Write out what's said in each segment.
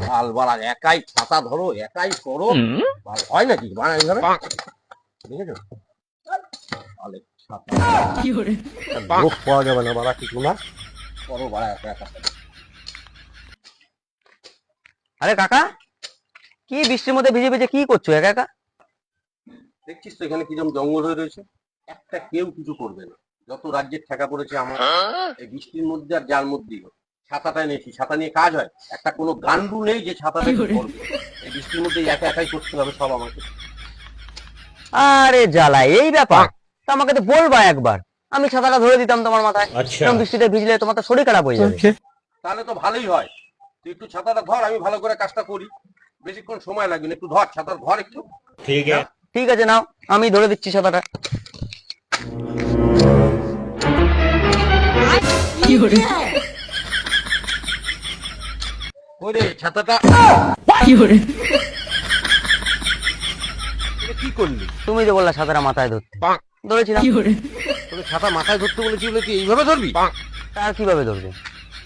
বালবালা একাই ছাতা ধরো, একাই করো, হয় নাকি বানা এইভাবে? দেখেছো? আলে ছাতা লোক পাওয়া যাবে না বাড়া কিছু না, করো বাড়া একা একা। আরে কাকা, কি বৃষ্টির মধ্যে ভিজে ভিজে কি করছো একা একা? দেখছিস তো এখানে কিরকম জঙ্গল হয়ে রয়েছে, একটা কেউ কিছু করবে না। যত রাজ্যের ঠেকা পড়েছে আমার এই বৃষ্টির মধ্যে আর যার মধ্যেই হোক, ছাতাটা নিয়েছি, ছাতা নিয়ে কাজ হয়? একটা কোনো গান্ডু নেই যে ছাতাটা কি করবে। এই বৃষ্টির মধ্যে একা একাই করতে হবে সব আমাকে। আরে জ্বালা, এই ব্যাপার? তা আমাকে তো বলবা একবার, আমি ছাতাটা ধরে দিতাম তোমার মাথায়। এরকম বৃষ্টিতে ভিজলে তোমার তো শরীর খারাপ হয়ে যাবে। তাহলে তো ভালোই হয়, তুই একটু ছাতাটা ধর, আমি ভালো করে কাজটা করি, বেশিক্ষণ সময় লাগবে না, একটু ধর ছাতার ধর একটু। ঠিক আছে, নাও, আমি ধরে দিচ্ছি ছাতাটা। ওই রে ছাতাটা এটা কি করলি? তুমি যে বললা ছাতাটা মাথায় ধরতে, ধরেছিলাম। তোকে ছাতা মাথায় ধরতে বলেছি বলে তুই এইভাবে ধরবি? আর কিভাবে ধরবে?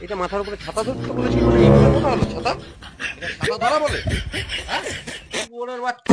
এটা মাথার উপরে ছাতা ধরতে বলেছি বলে এইভাবে কথা হলো? ছাতা, এটা ছাতা ধরা বলে? হ্যাঁ, ওরের বাচ্চা।